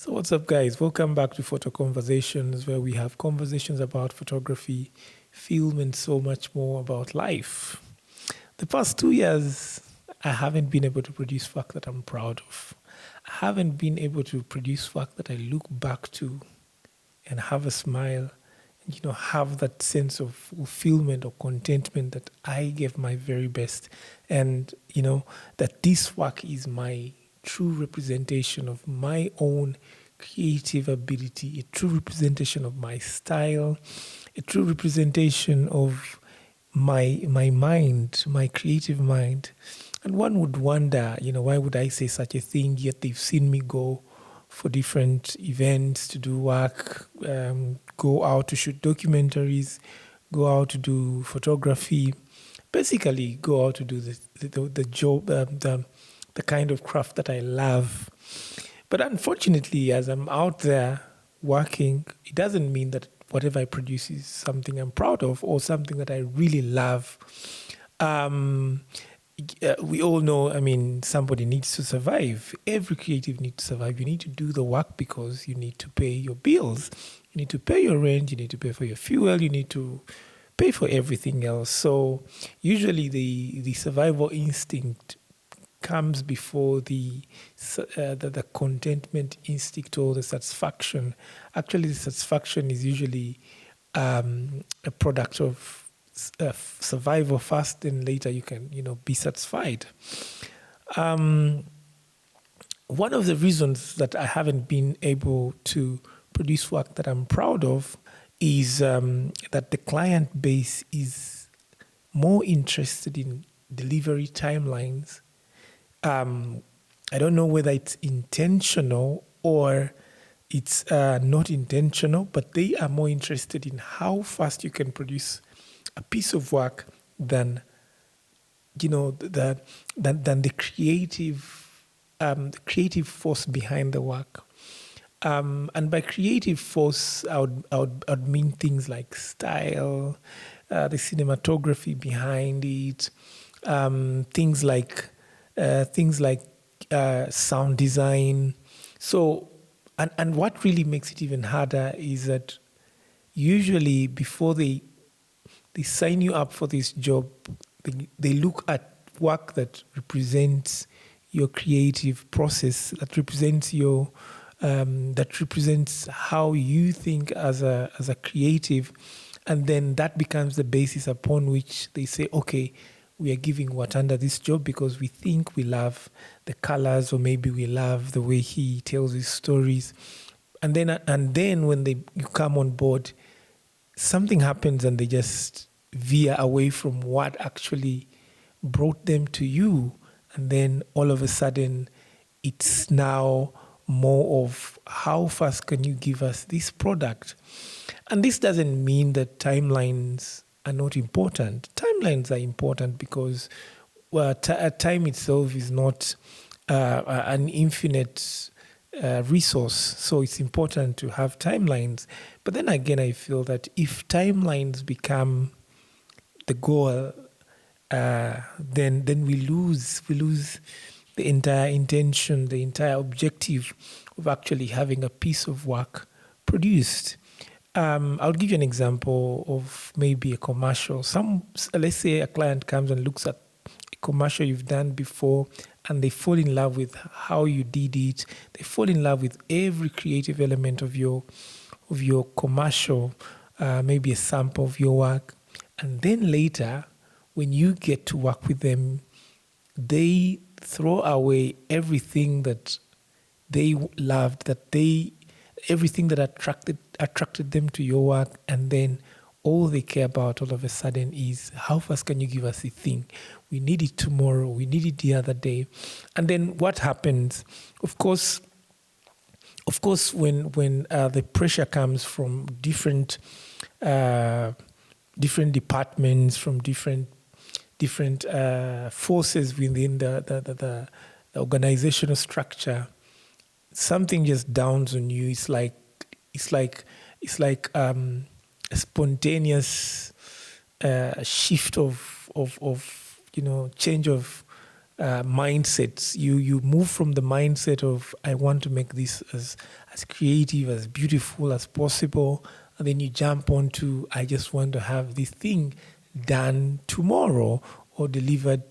So what's up, guys? Welcome back to Photo Conversations, where we have conversations about photography, film, and so much more about life. The past 2 years, I haven't been able to produce work that I'm proud of. I haven't been able to produce work that I look back to and have a smile and, have that sense of fulfillment or contentment that I gave my very best. And, that this work is my true representation of my own creative ability, a true representation of my style, a true representation of my mind, my creative mind. And one would wonder, why would I say such a thing? Yet they've seen me go for different events to do work, go out to shoot documentaries, go out to do photography, basically go out to do the job, the kind of craft that I love. But unfortunately, as I'm out there working, it doesn't mean that whatever I produce is something I'm proud of or something that I really love. Um, we all know, somebody needs to survive. Every creative needs to survive. You need to do the work because you need to pay your bills. You need to pay your rent. You need to pay for your fuel. You need to pay for everything else. So usually the survival instinct comes before the contentment instinct or the satisfaction. Actually, the satisfaction is usually a product of survival first, and later you can be satisfied. Um, One of the reasons that I haven't been able to produce work that I'm proud of is that the client base is more interested in delivery timelines. I don't know whether it's intentional or it's not intentional, but they are more interested in how fast you can produce a piece of work than than the creative force behind the work. And by creative force, I would mean things like style, the cinematography behind it, things like sound design. So, and what really makes it even harder is that usually before they sign you up for this job, they look at work that represents your creative process, that represents how you think as a creative, and then that becomes the basis upon which they say, okay, we are giving Watanda this job because we think we love the colors, or maybe we love the way he tells his stories, and then when you come on board, something happens and they just veer away from what actually brought them to you. And then all of a sudden, it's now more of how fast can you give us this product? And this doesn't mean that timelines are not important. Timelines are important because time itself is not an infinite resource. So it's important to have timelines. But then again, I feel that if timelines become the goal, then we lose the entire intention, the entire objective of actually having a piece of work produced. I'll give you an example of maybe a commercial. Let's say a client comes and looks at a commercial you've done before, and they fall in love with how you did it. They fall in love with every creative element of your commercial, maybe a sample of your work, and then later, when you get to work with them, they throw away everything that they loved, everything that attracted them to your work, and then all they care about all of a sudden is how fast can you give us the thing? We need it tomorrow. We need it the other day. And then what happens? Of course, when the pressure comes from different departments, from different forces within the organizational structure, something just downs on you. It's like a spontaneous shift of change of mindsets. You move from the mindset of I want to make this as creative, as beautiful as possible, and then you jump onto I just want to have this thing done tomorrow or delivered,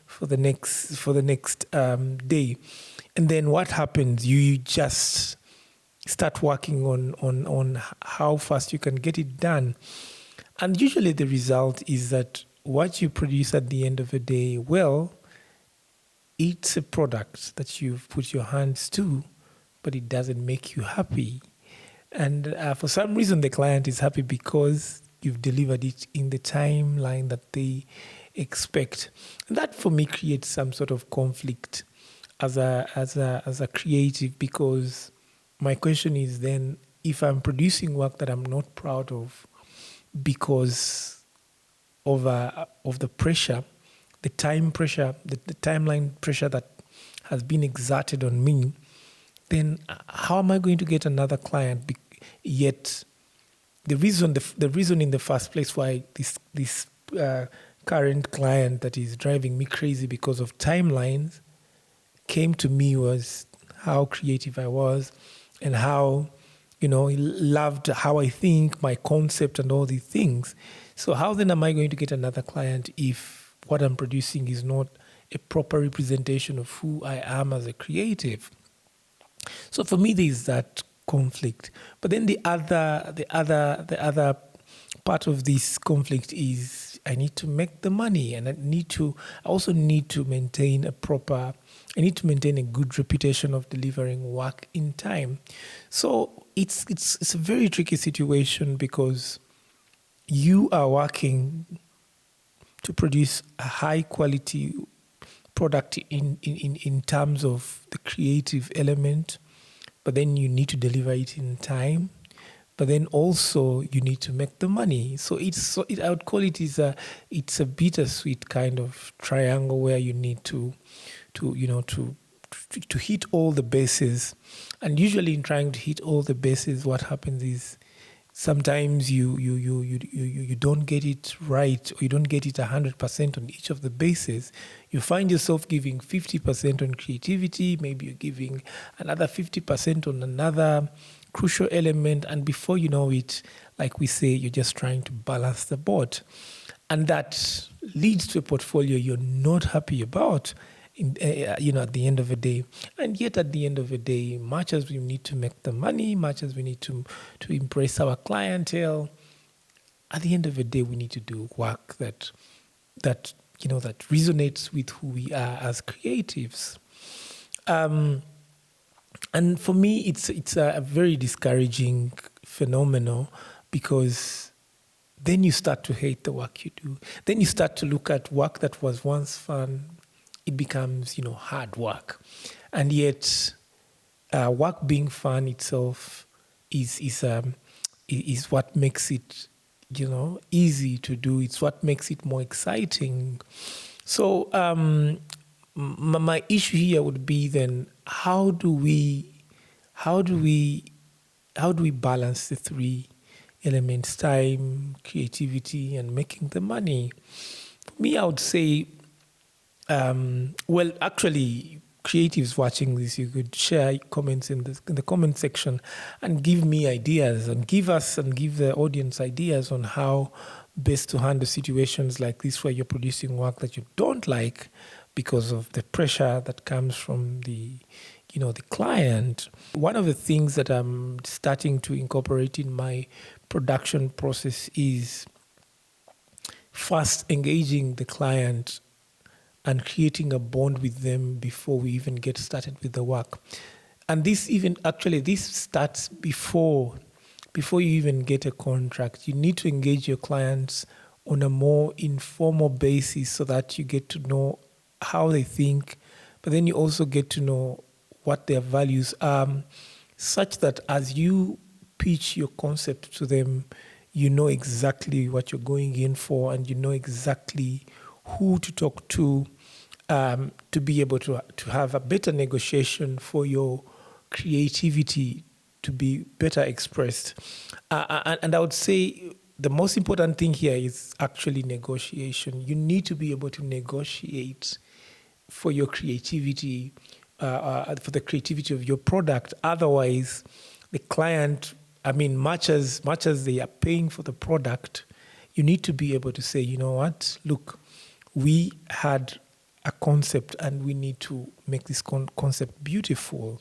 for the next day. And then what happens? You just start working on how fast you can get it done. And usually the result is that what you produce at the end of the day, well, it's a product that you've put your hands to, but it doesn't make you happy. And for some reason, the client is happy because you've delivered it in the timeline that they expect. And that for me creates some sort of conflict as a creative, because my question is then, if I'm producing work that I'm not proud of because of the pressure, the time pressure, the timeline pressure that has been exerted on me, then how am I going to get another client? Yet the reason in the first place why this current client that is driving me crazy because of timelines came to me was how creative I was and how, he loved how I think, my concept and all these things. So how then am I going to get another client if what I'm producing is not a proper representation of who I am as a creative? So for me, there is that conflict. But then the other part of this conflict is I need to make the money, and I also need to maintain a good reputation of delivering work in time. So it's a very tricky situation because you are working to produce a high quality product in terms of the creative element, but then you need to deliver it in time. But then also you need to make the money. So I would call it it's a bittersweet kind of triangle where you need to hit all the bases. And usually in trying to hit all the bases, what happens is sometimes you don't get it right, or you don't get it 100% on each of the bases. You find yourself giving 50% on creativity, maybe you're giving another 50% on another crucial element, and before you know it, like we say, you're just trying to balance the boat. And that leads to a portfolio you're not happy about at the end of the day. And yet at the end of the day, much as we need to make the money, much as we need to impress our clientele, at the end of the day, we need to do work that resonates with who we are as creatives. And for me, it's a very discouraging phenomenon, because then you start to hate the work you do. Then you start to look at work that was once fun. It becomes, hard work. And yet, work being fun itself is what makes it, easy to do. It's what makes it more exciting. So my issue here would be then, how do we balance the three elements: time, creativity, and making the money? For me, I would say, actually, creatives watching this, you could share comments in the comment section and give me ideas, and give the audience ideas on how best to handle situations like this, where you're producing work that you don't like because of the pressure that comes from the client. One of the things that I'm starting to incorporate in my production process is first engaging the client and creating a bond with them before we even get started with the work. And this starts before you even get a contract. You need to engage your clients on a more informal basis so that you get to know how they think, but then you also get to know what their values are, such that as you pitch your concept to them, you know exactly what you're going in for, and you know exactly who to talk to be able to have a better negotiation for your creativity to be better expressed. And I would say the most important thing here is actually negotiation. You need to be able to negotiate for your creativity, for the creativity of your product. Otherwise, the client, I mean, much as they are paying for the product, you need to be able to say, you know what, look, we had a concept and we need to make this concept beautiful.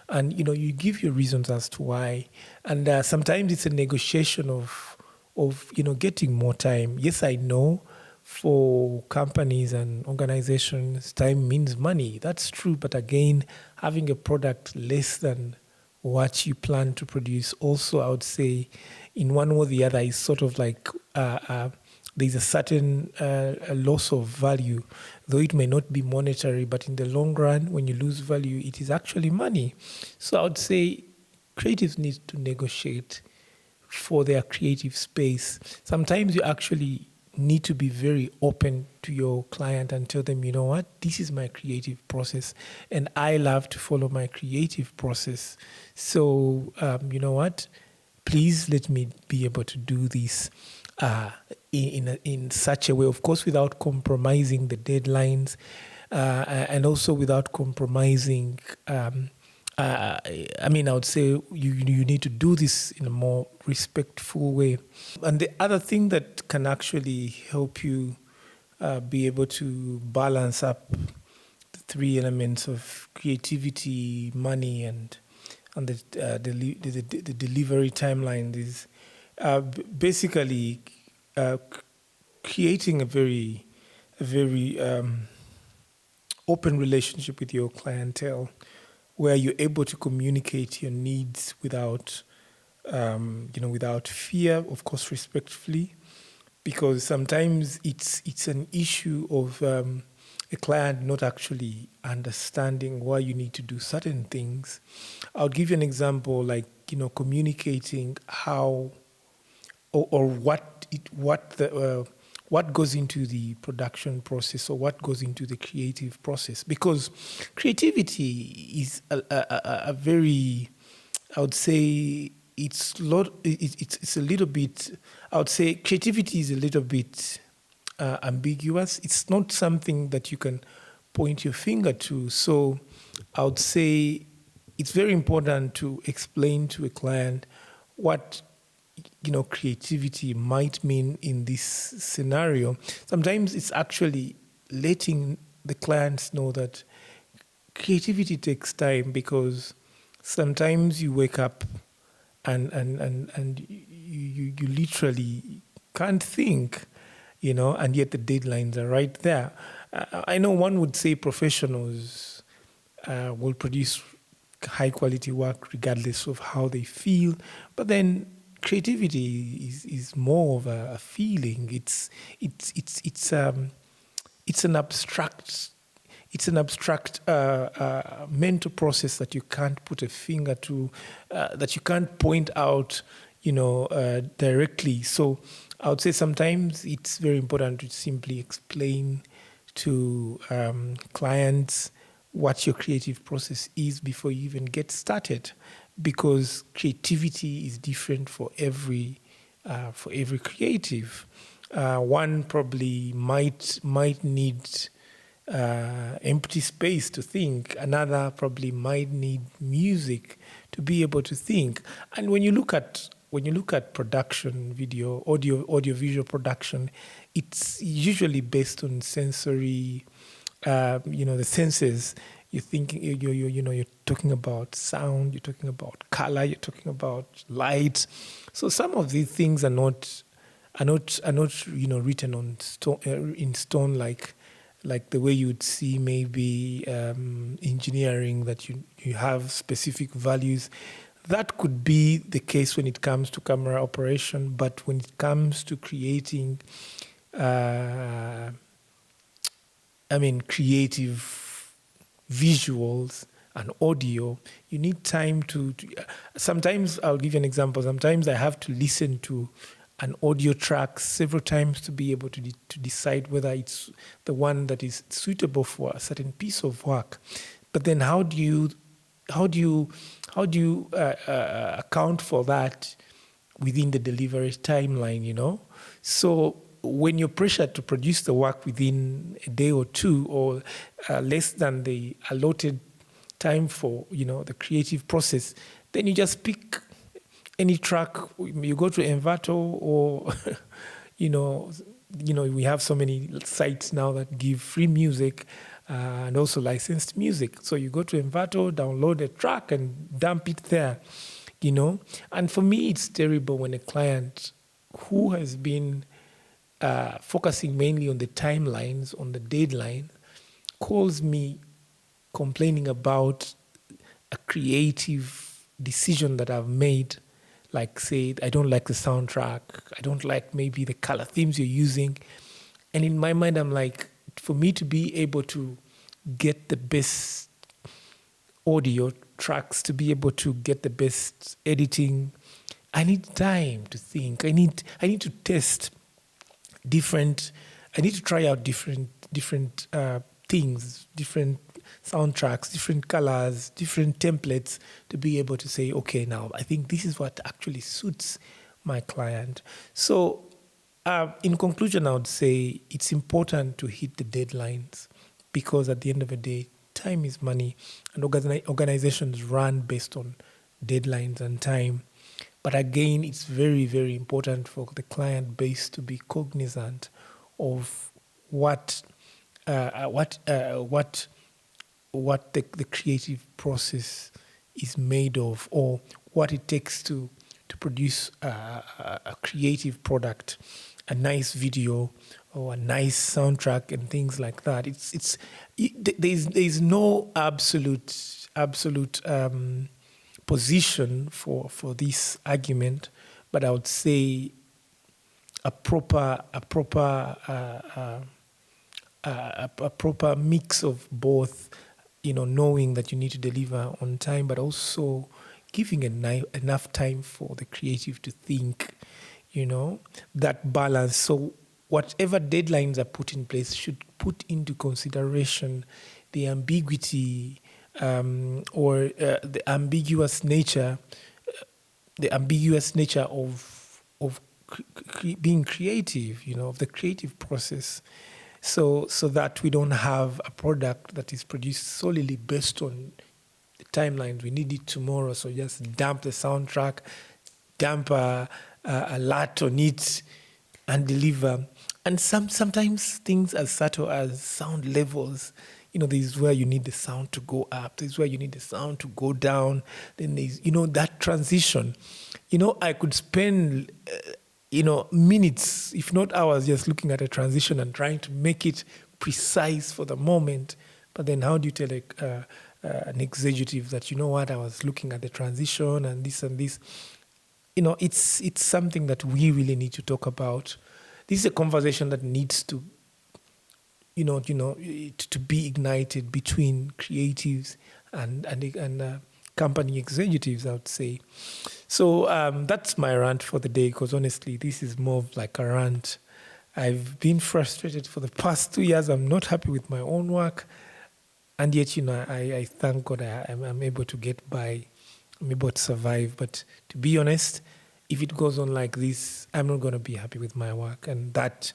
And, you give your reasons as to why. And sometimes it's a negotiation of getting more time. Yes, I know for companies and organizations, time means money. That's true. But again, having a product less than what you plan to produce also, I would say, in one or the other, is sort of like there's a certain a loss of value, though it may not be monetary, but in the long run, when you lose value, it is actually money. So I would say creatives need to negotiate for their creative space. Sometimes you actually need to be very open to your client and tell them, you know what, this is my creative process, and I love to follow my creative process. So, you know what, please let me be able to do this in such a way, of course, without compromising the deadlines, and also without compromising. I mean, I would say you need to do this in a more respectful way. And the other thing that can actually help you be able to balance up the three elements of creativity, money, and the delivery timeline is basically creating a very open relationship with your clientele, where you're able to communicate your needs without without fear, of course, respectfully, because sometimes it's an issue of a client not actually understanding why you need to do certain things. I'll give you an example, like communicating how or what goes into the production process, or what goes into the creative process, because creativity is a very, I would say, it's a little bit, I would say creativity is a little bit ambiguous. It's not something that you can point your finger to. So I would say it's very important to explain to a client what creativity might mean in this scenario. Sometimes it's actually letting the clients know that creativity takes time, because sometimes you wake up and you literally can't think, and yet the deadlines are right there. I know one would say professionals will produce high quality work regardless of how they feel, but then creativity is more of a feeling. It's an abstract mental process that you can't put a finger to, that you can't point out, directly. So I would say sometimes it's very important to simply explain to clients what your creative process is before you even get started, because creativity is different for every creative. One probably might need empty space to think. Another probably might need music to be able to think. And when you look at production, audio visual production, it's usually based on sensory, the senses. You're talking about sound, you're talking about color, you're talking about light. So some of these things are not written on stone, in stone, like the way you would see maybe engineering, that you have specific values. That could be the case when it comes to camera operation, but when it comes to creating, creative visuals and audio, you need time to sometimes, I'll give you an example. Sometimes I have to listen to an audio track several times to be able to decide whether it's the one that is suitable for a certain piece of work. But then how do you account for that within the delivery timeline? So when you're pressured to produce the work within a day or two, or less than the allotted time for the creative process, then you just pick any track. You go to Envato, or we have so many sites now that give free music and also licensed music. So you go to Envato, download a track, and dump it there. And for me, it's terrible when a client who has been focusing mainly on the timelines, on the deadline, calls me complaining about a creative decision that I've made. Like, say, I don't like the soundtrack, I don't like maybe the color themes you're using. And in my mind, I'm like, for me to be able to get the best audio tracks, to be able to get the best editing, I need time to think. I need to test different. I need to try out different things, different soundtracks, different colors, different templates, to be able to say, okay, now I think this is what actually suits my client. So, in conclusion, I would say it's important to hit the deadlines, because at the end of the day, time is money, and organizations run based on deadlines and time. But again, it's very, very important for the client base to be cognizant of what the creative process is made of, or what it takes to produce a creative product, a nice video or a nice soundtrack and things like that. There's no absolute position for this argument, but I would say a proper mix of both, knowing that you need to deliver on time, but also giving enough time for the creative to think, that balance. So whatever deadlines are put in place should put into consideration the ambiguity, or the ambiguous nature of being creative, of the creative process, so that we don't have a product that is produced solely based on the timelines. We need it tomorrow, so just dump the soundtrack, dump a lot on it, and deliver. And sometimes things as subtle as sound levels. This is where you need the sound to go up. This is where you need the sound to go down. Then there's, that transition. I could spend, minutes, if not hours, just looking at a transition and trying to make it precise for the moment. But then how do you tell an executive that, I was looking at the transition and this and this? It's something that we really need to talk about. This is a conversation that needs to to be ignited between creatives and company executives, I would say. So that's my rant for the day, because honestly, this is more of like a rant. I've been frustrated for the past 2 years. I'm not happy with my own work. And yet, I thank God I'm able to get by. I'm able to survive. But to be honest, if it goes on like this, I'm not going to be happy with my work. And that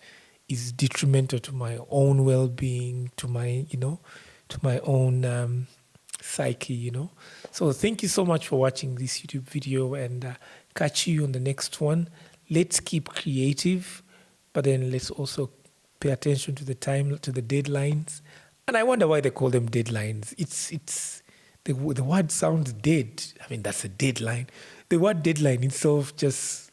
is detrimental to my own well-being, to my, to my own psyche, So thank you so much for watching this YouTube video, and catch you on the next one. Let's keep creative, but then let's also pay attention to the time, to the deadlines. And I wonder why they call them deadlines. It's the word sounds dead. I mean, that's a deadline. The word deadline itself just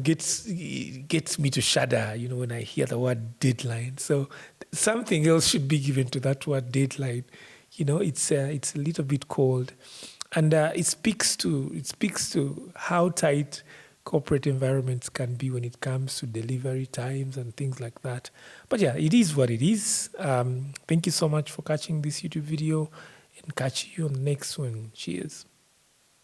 gets me to shudder, when I hear the word deadline. So something else should be given to that word deadline. It's a little bit cold, and it speaks to how tight corporate environments can be when it comes to delivery times and things like that. But yeah, it is what it is. Thank you so much for catching this YouTube video, and catch you on the next one. Cheers.